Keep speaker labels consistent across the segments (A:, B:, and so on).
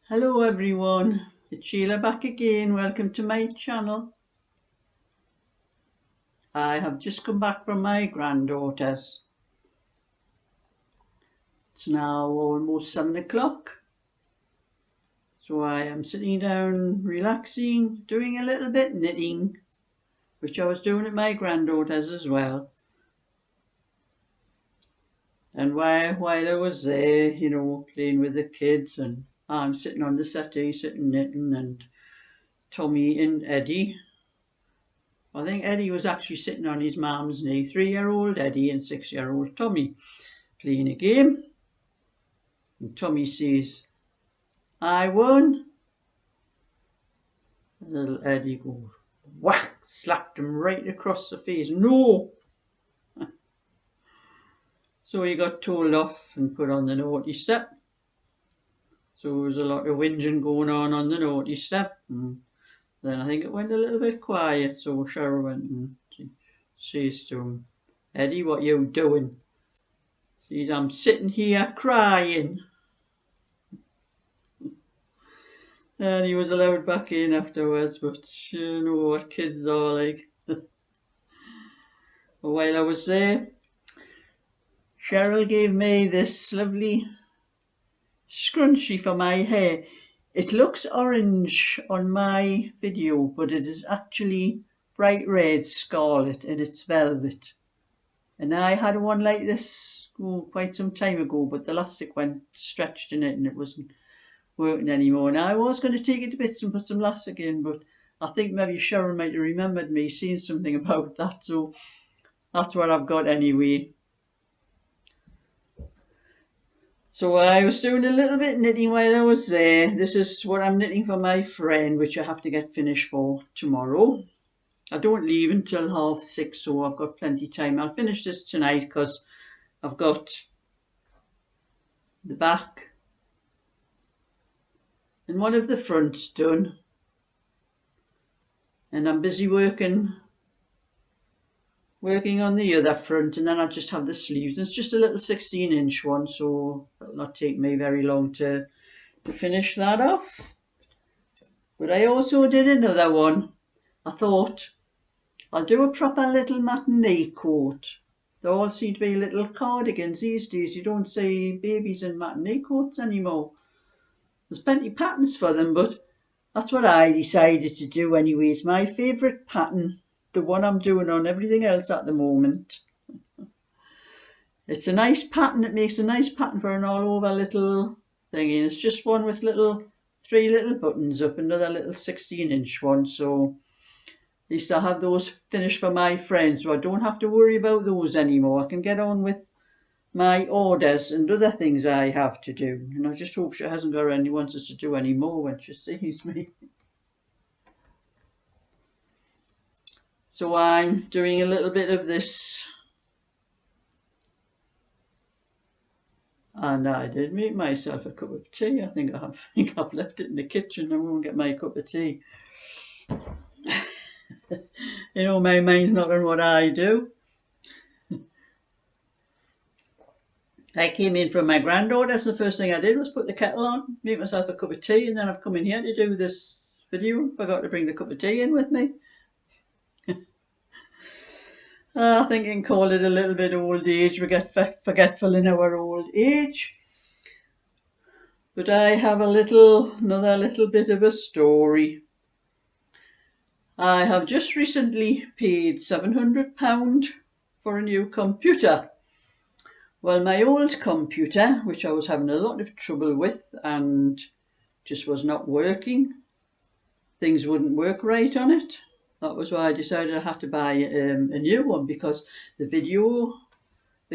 A: Hello everyone, it's Sheila back again. Welcome to my channel. I have just come back from my granddaughter's. It's now almost 7 o'clock. So I am sitting down, relaxing, doing a little bit knitting, which I was doing at my granddaughter's as well. And while I was there, playing with the kids, and I'm sitting on the settee, sitting knitting, and Tommy and Eddie. I think Eddie was actually sitting on his mum's knee, 3-year-old Eddie and 6-year-old Tommy, playing a game. And Tommy says, "I won." And little Eddie goes, whack, slapped him right across the face. No! So he got told off and put on the naughty step. So there was a lot of whinging going on the naughty step. And then I think it went a little bit quiet. So Cheryl went and says to him, "Eddie, what you doing?" He says, "I'm sitting here crying." And he was allowed back in afterwards, but you know what kids are like. While I was there, Cheryl gave me this lovely scrunchie for my hair. It looks orange on my video, but it is actually bright red scarlet and it's velvet. And I had one like this quite some time ago, but the elastic went stretched in it and it wasn't working anymore. And I was going to take it to bits and put some elastic in, but I think maybe Sharon might have remembered me seeing something about that, so that's what I've got anyway. So I was doing a little bit knitting while I was there. This is what I'm knitting for my friend, which I have to get finished for tomorrow. I don't leave until 6:30, so I've got plenty of time. I'll finish this tonight because I've got the back and one of the fronts done. And I'm busy working on the other front, and then I'll just have the sleeves. And it's just a little 16-inch one, so it'll not take me very long to finish that off. But I also did another one. I thought I'll do a proper little matinee coat. They all seem to be little cardigans these days. You don't see babies in matinee coats anymore. There's plenty of patterns for them, but that's what I decided to do anyway. It's my favourite pattern, the one I'm doing on everything else at the moment. It's a nice pattern. It makes a nice pattern for an all over little thing, and it's just one with 3 little buttons up, another little 16-inch one. So at least I have those finished for my friends, so I don't have to worry about those anymore. I can get on with my orders and other things I have to do. And I just hope she hasn't got any wants us to do any more when she sees me. So I'm doing a little bit of this. And I did make myself a cup of tea. I think I've left it in the kitchen. I won't get my cup of tea. My mind's not on what I do. I came in from my granddaughter's, and the first thing I did was put the kettle on, make myself a cup of tea, and then I've come in here to do this video. Forgot to bring the cup of tea in with me. I think you can call it a little bit old age. We get forgetful in our old age. But I have another little bit of a story. I have just recently paid £700 for a new computer. Well, my old computer, which I was having a lot of trouble with and just was not working, things wouldn't work right on it. That was why I decided I had to buy a new one, because the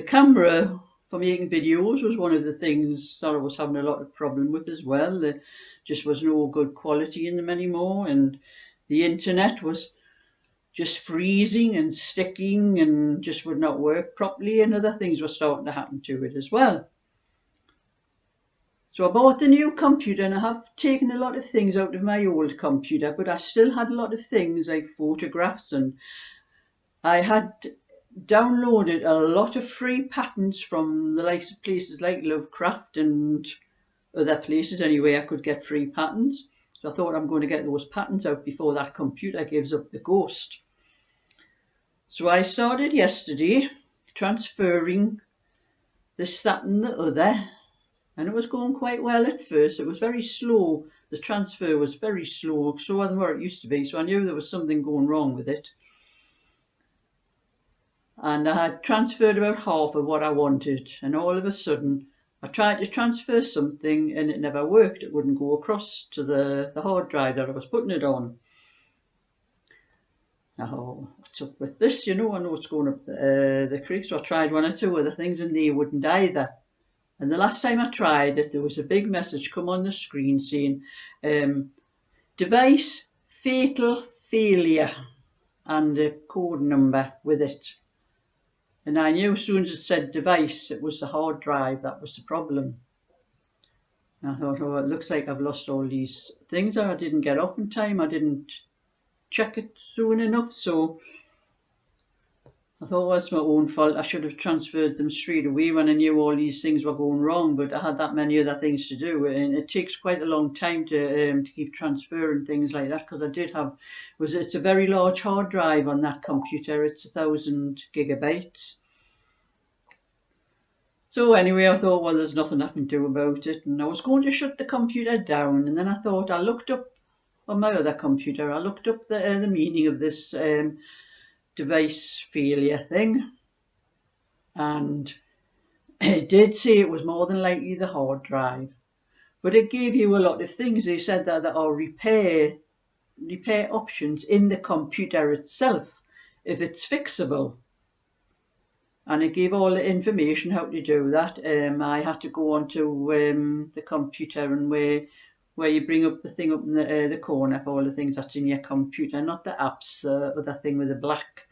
A: camera for making videos was one of the things that I was having a lot of problem with as well. There just was no good quality in them anymore, and the internet was just freezing and sticking and just would not work properly, and other things were starting to happen to it as well. So I bought the new computer, and I have taken a lot of things out of my old computer, but I still had a lot of things like photographs, and I had downloaded a lot of free patterns from the likes of places like Lovecraft and other places anyway I could get free patterns. So I thought I'm going to get those patterns out before that computer gives up the ghost. So I started yesterday transferring this, that and the other, and it was going quite well at first. It was very slow. The transfer was very slower than what it used to be, so I knew there was something going wrong with it. And I had transferred about half of what I wanted, and all of a sudden I tried to transfer something and it never worked. It wouldn't go across to the hard drive that I was putting it on. Now, what's up with this? I know it's going up the creek, so I tried one or two other things and they wouldn't either. And the last time I tried it, there was a big message come on the screen saying, device fatal failure, and a code number with it. And I knew as soon as it said device, it was the hard drive that was the problem. And I thought, oh, it looks like I've lost all these things that I didn't get off in time. I didn't check it soon enough, so I thought, well, it's my own fault. I should have transferred them straight away when I knew all these things were going wrong, but I had that many other things to do, and it takes quite a long time to keep transferring things like that, because it's a very large hard drive on that computer. It's 1,000 gigabytes. So anyway, I thought, well, there's nothing I can do about it, and I was going to shut the computer down, and then I thought, I looked up on my other computer, I looked up the meaning of this device failure thing, and it did say it was more than likely the hard drive, but it gave you a lot of things. They said that there are repair options in the computer itself if it's fixable, and it gave all the information how to do that. I had to go onto the computer, and where you bring up the thing up in the corner for all the things that's in your computer, not the apps, the other thing with the black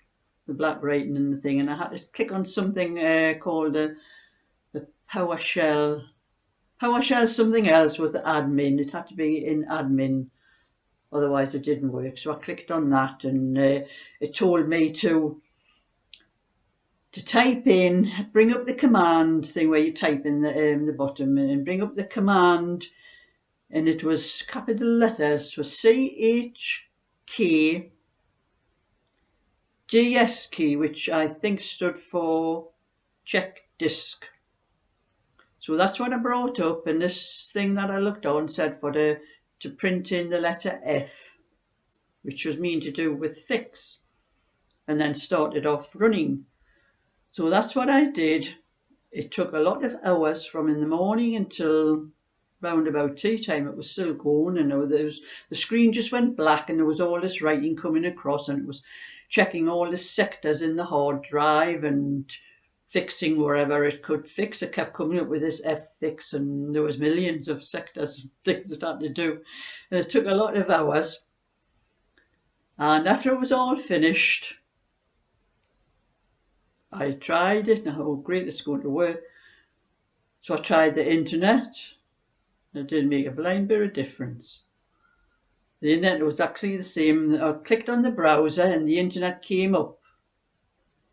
A: writing and the thing. And I had to click on something called the PowerShell something else with the admin. It had to be in admin, otherwise it didn't work. So I clicked on that, and it told me to type in, bring up the command thing where you type in the bottom, and bring up the command. And it was capital letters for CHK DSK, which I think stood for check disk. So that's what I brought up, and this thing that I looked on said to print in the letter F, which was mean to do with fix, and then started off running. So that's what I did. It took a lot of hours from in the morning until round about tea time. It was still going, and the screen just went black, and there was all this writing coming across, and it was checking all the sectors in the hard drive and fixing wherever it could fix. It kept coming up with this F fix, and there was millions of sectors and things it had to do, and it took a lot of hours. And after it was all finished, I tried it, and I thought, oh great, it's going to work. So I tried the internet. It didn't make a blind bit of difference. The internet was actually the same. I clicked on the browser and the internet came up,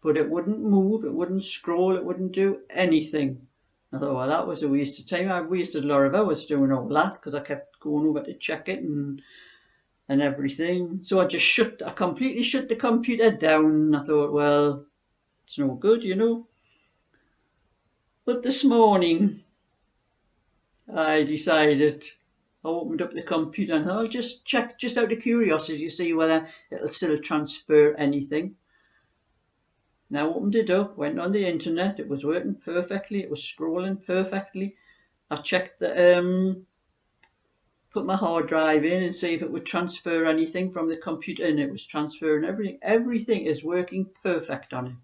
A: but it wouldn't move, it wouldn't scroll, it wouldn't do anything. I thought, well, that was a waste of time. I wasted a lot of hours doing all that because I kept going over to check it and everything. So I completely shut the computer down. I thought, well, it's no good, But this morning, I decided, I opened up the computer and I'll just check, just out of curiosity, to see whether it'll still transfer anything. Now I opened it up, went on the internet, it was working perfectly, it was scrolling perfectly. I checked put my hard drive in and see if it would transfer anything from the computer, and it was transferring everything. Everything is working perfect on it.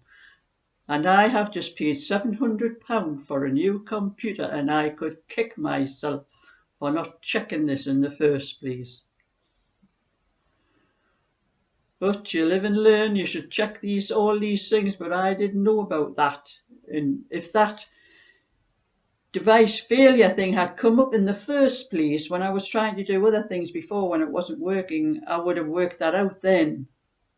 A: And I have just paid £700 for a new computer, and I could kick myself for not checking this in the first place. But you live and learn. You should check all these things, but I didn't know about that. And if that device failure thing had come up in the first place when I was trying to do other things before, when it wasn't working, I would have worked that out then.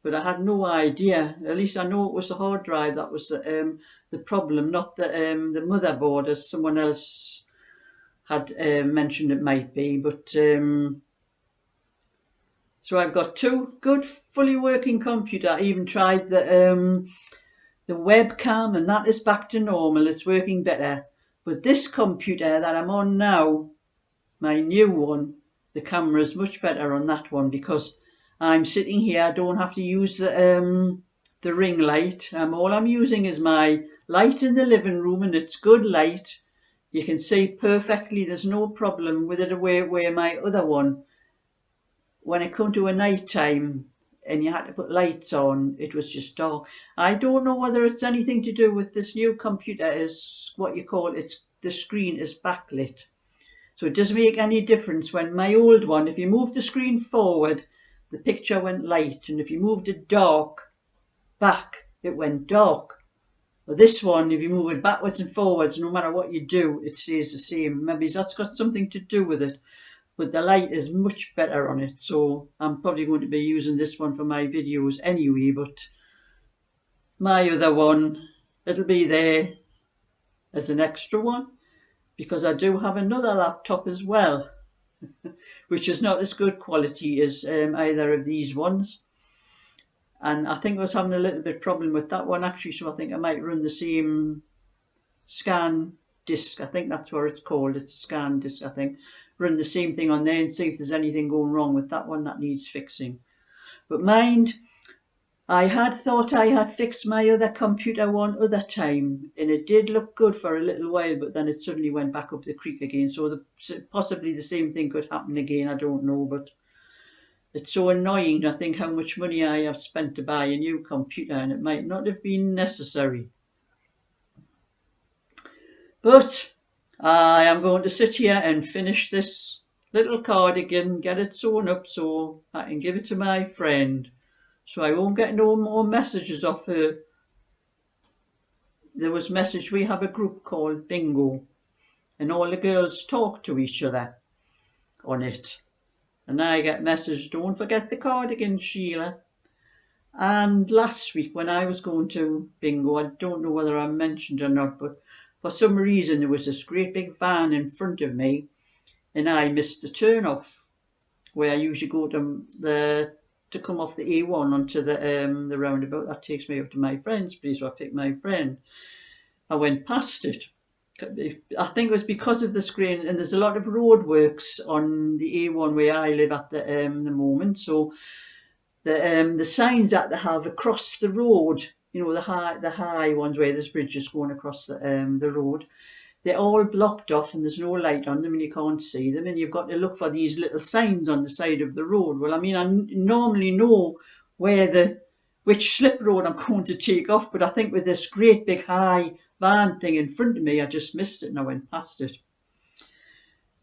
A: But I had no idea. At least I know it was the hard drive that was the problem, not the motherboard, as someone else had mentioned it might be, but so I've got two good fully working computers. I even tried the webcam, and that is back to normal. It's working better. But this computer that I'm on now, my new one, the camera is much better on that one because I'm sitting here. I don't have to use the ring light. All I'm using is my light in the living room, and it's good light. You can see perfectly. There's no problem with it where my other one, when it come to a night time and you had to put lights on, it was just dark. I don't know whether it's anything to do with this new computer is what you call it's the screen is backlit. So it doesn't make any difference. When my old one, if you moved the screen forward, the picture went light, and if you moved it dark back, it went dark. But this one, if you move it backwards and forwards, no matter what you do, it stays the same. Maybe that's got something to do with it. But the light is much better on it, so I'm probably going to be using this one for my videos anyway. But my other one, it'll be there as an extra one, because I do have another laptop as well, which is not as good quality as either of these ones. And I think I was having a little bit problem with that one actually, so I think I might run the same scan disk. I think that's what it's called. It's scan disk, I think. Run the same thing on there and see if there's anything going wrong with that one that needs fixing. But mind, I had thought I had fixed my other computer one other time, and it did look good for a little while, but then it suddenly went back up the creek again. So possibly the same thing could happen again. I don't know, but it's so annoying to think how much money I have spent to buy a new computer, and it might not have been necessary. But I am going to sit here and finish this little cardigan, get it sewn up so I can give it to my friend, so I won't get no more messages off her. There was message, we have a group called Bingo, and all the girls talk to each other on it. And I get message, don't forget the cardigan, Sheila. And last week when I was going to Bingo, I don't know whether I mentioned or not, but for some reason there was this great big van in front of me, and I missed the turn off where I usually go to come off the A1 onto the roundabout that takes me up to my friend's place, so I picked my friend. I went past it. I think it was because of the screen, and there's a lot of roadworks on the A1 where I live at the moment, so the signs that they have across the road, you know, the high ones where there's bridges going across the road, they're all blocked off and there's no light on them and you can't see them, and you've got to look for these little signs on the side of the road. Well, I mean, I normally know which slip road I'm going to take off, but I think with this great big high van thing in front of me, I just missed it and I went past it.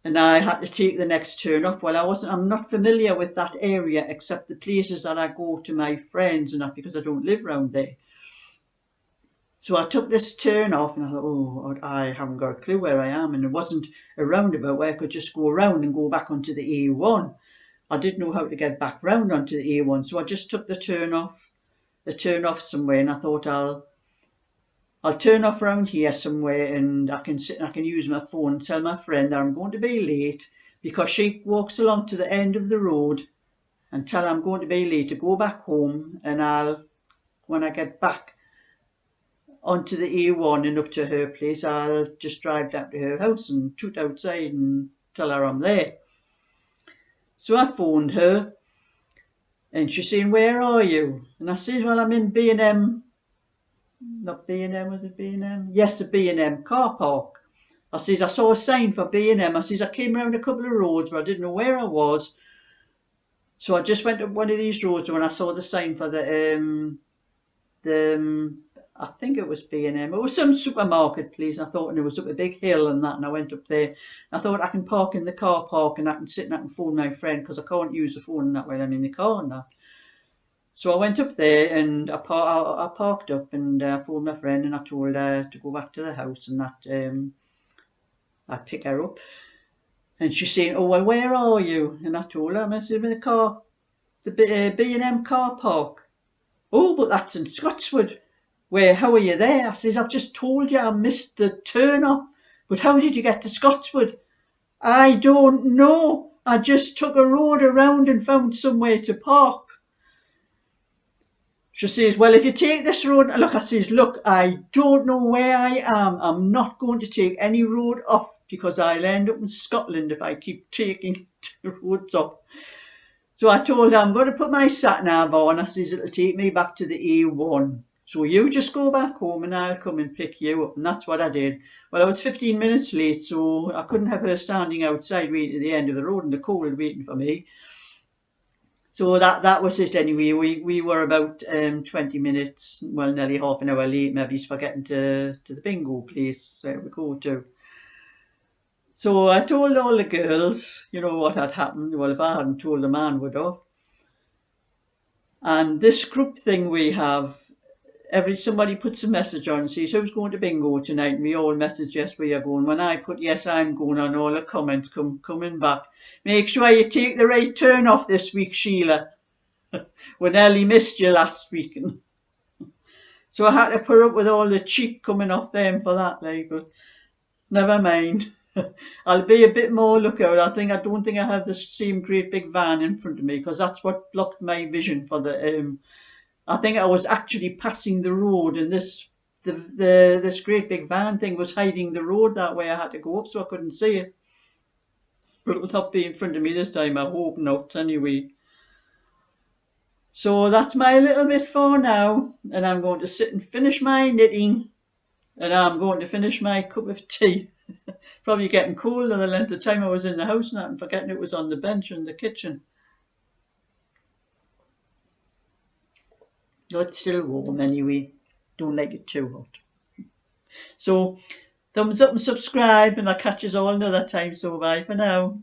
A: And I had to take the next turn off. Well, I'm not familiar with that area except the places that I go to my friends, and that because I don't live around there. So I took this turn off and I thought, oh, I haven't got a clue where I am. And it wasn't a roundabout where I could just go around and go back onto the A1. I didn't know how to get back round onto the A1. So I just took the turn off somewhere, and I thought I'll turn off around here somewhere, and I can sit and I can use my phone and tell my friend that I'm going to be late, because she walks along to the end of the road, and tell her I'm going to be late to go back home, and when I get back onto the A1 and up to her place, I'll just drive down to her house and toot outside and tell her I'm there. So I phoned her, and she's saying, where are you? And I said, well, I'm in B&M. Not B&M, was it B&M? Yes, a B&M car park. I says, I saw a sign for B&M. I says, I came around a couple of roads, but I didn't know where I was. So I just went up one of these roads when I saw the sign for I think it was B&M. It was some supermarket place. I thought, and it was up a big hill and that, and I went up there. I thought I can park in the car park and I can sit and I can phone my friend, because I can't use the phone that way. I'm in the car and that. So I went up there and I parked up, and I phoned my friend and I told her to go back to the house and that I'd pick her up. And she's saying, oh, well, where are you? And I told her, I'm in the car, the B&M car park. Oh, but that's in Scotswood. How are you there? I says, I've just told you I missed the turn off. But how did you get to Scotswood? I don't know. I just took a road around and found somewhere to park. She says, well, if you take this road, look, I says, look, I don't know where I am. I'm not going to take any road off because I'll end up in Scotland if I keep taking roads off. So I told her I'm going to put my sat nav on. I says, it'll take me back to the A1. So you just go back home and I'll come and pick you up. And that's what I did. Well, I was 15 minutes late, so I couldn't have her standing outside waiting at the end of the road in the cold waiting for me. So that was it anyway. We were about 20 minutes, well, nearly half an hour late, maybe, for getting to the bingo place where we go to. So I told all the girls, what had happened. Well, if I hadn't told the man, would have. And this group thing we have, somebody puts a message on and says, who's going to bingo tonight? And we all message, yes, we are going. When I put, yes, I'm going, on, all the comments coming back. Make sure you take the right turn off this week, Sheila. We nearly missed you last week. So I had to put up with all the cheek coming off them for that, but never mind. I'll be a bit more lookout. I don't think I have the same great big van in front of me because that's what blocked my vision for the. I think I was actually passing the road, and this great big van thing was hiding the road that way. I had to go up so I couldn't see it. But it'll not be in front of me this time. I hope not. Anyway. So that's my little bit for now, and I'm going to sit and finish my knitting, and I'm going to finish my cup of tea. Probably getting cold in the length of time I was in the house and I'm forgetting it was on the bench in the kitchen. No, it's still warm anyway. Don't like it too hot. So thumbs up and subscribe, and I'll catch you all another time. So bye for now.